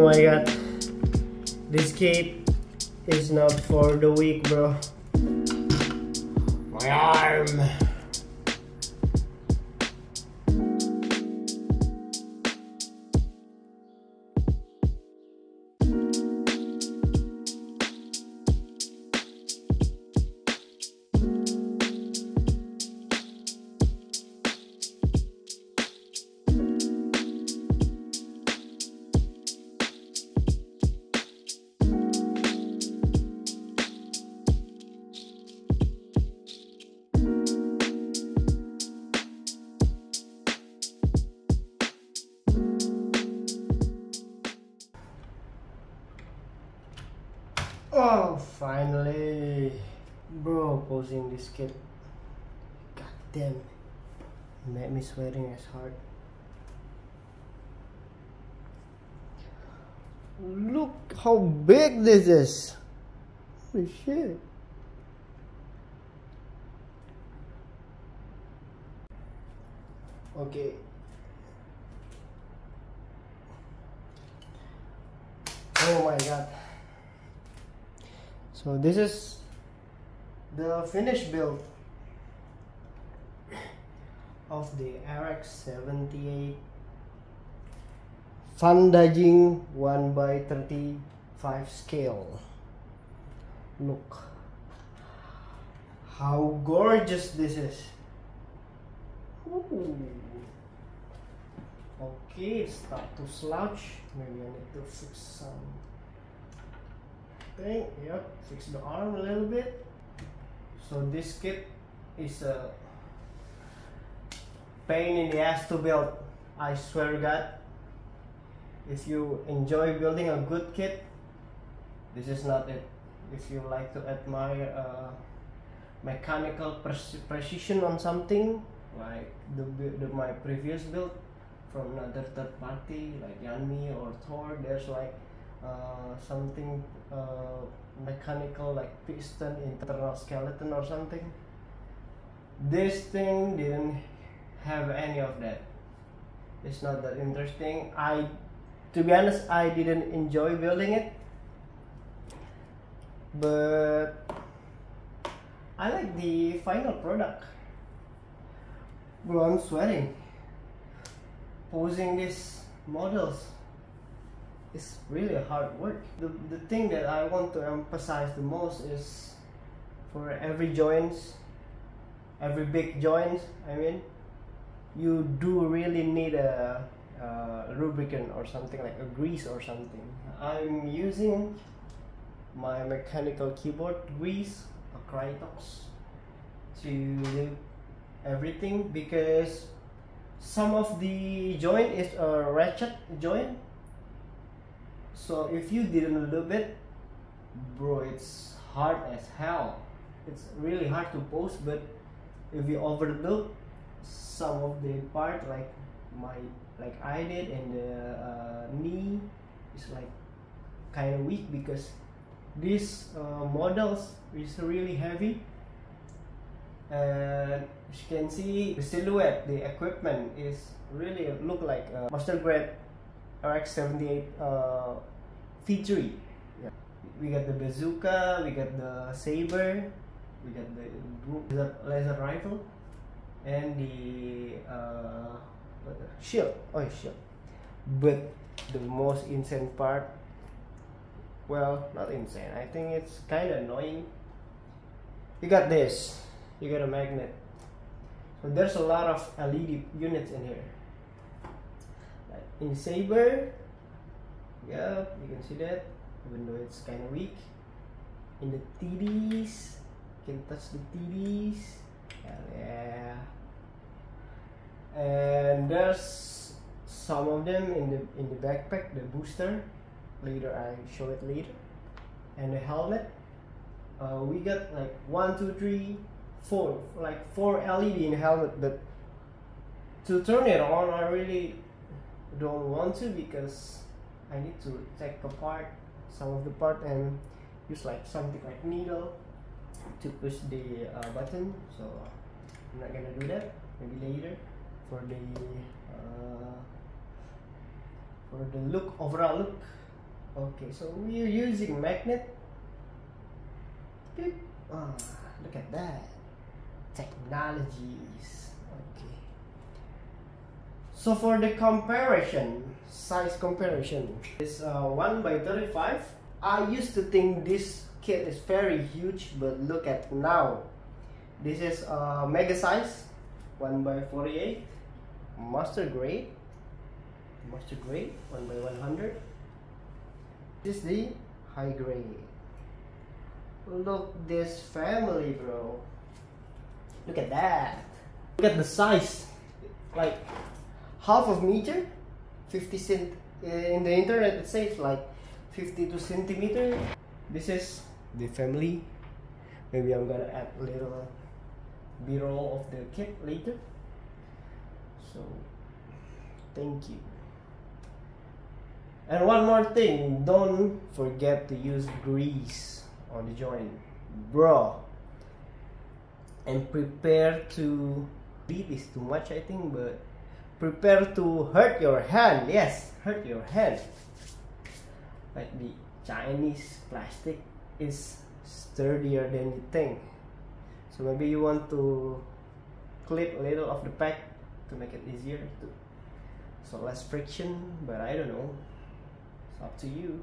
Oh my god, this kit is not for the weak, bro. My arm. Oh, finally, bro, posing this kit. God damn, it made me sweating as hard. Look how big this is. Holy shit. Okay. Oh my god. So this is the finished build of the RX-78 JING 1/35 scale. Look how gorgeous this is. Ooh. Okay, it's start to slouch. Maybe I need to fix some thing. Yep, fix the arm a little bit. So this kit is a pain in the ass to build. I swear to God, if you enjoy building a good kit, this is not it. If you like to admire mechanical precision on something, like my previous build from another third party like Yanmi or Thor, there's like something mechanical like piston, internal skeleton or something. This thing didn't have any of that. It's not that interesting. To be honest, I didn't enjoy building it, but I like the final product. Bro, I'm sweating. Posing these models is really hard work. The thing that I want to emphasize the most is for every joints, every big joint, I mean, you do really need a lubricant or something, like a grease or something. I'm using my mechanical keyboard grease, a Krytox, to lube everything, because some of the joint is a ratchet joint. So if you didn't lube it, bro, it's hard as hell. It's really hard to pose. But if you overlook some of the part, like I did, and the knee is like kind of weak, because these models is really heavy. And as you can see, the silhouette, the equipment is really look like a master grade RX-78 V3. Yeah. We got the bazooka, we got the saber, we got the laser rifle, and the shield. Oh, shield. But the most insane part, well, not insane, I think it's kind of annoying. You got this. You got a magnet. So there's a lot of LED units in here. Like in saber, yeah, you can see that, even though it's kind of weak. In the TDs, you can touch the TDs. Hell yeah. And there's some of them in the backpack, the booster. Later, I show it later. And the helmet. We got like 1, 2, 3, 4, like 4 LED in the helmet, but to turn it on, I really don't want to, because I need to take apart some of the part and use like something like needle to push the button. So I'm not gonna do that. Maybe later for the look, overall look. Okay, so we're using magnet. Beep. Look at that. Technologies. Okay. So for the comparison, size comparison, is 1/35. I used to think this kit is very huge, but look at now. This is mega size, 1/48, master grade, 1/100. This is the high grade. Look this family, bro. Look at that. Look at the size, like half of meter, 50 cent. In the internet it says like 52 centimeter. This is the family. Maybe I'm gonna add a little b-roll of the kit later. So thank you. And one more thing, don't forget to use grease on the joint, bro. And prepare to beat is too much, I think, but prepare to hurt your hand. Yes, hurt your hand. Like the Chinese plastic is sturdier than you think. So maybe you want to clip a little of the pack to make it easier to, so less friction, but I don't know. It's up to you.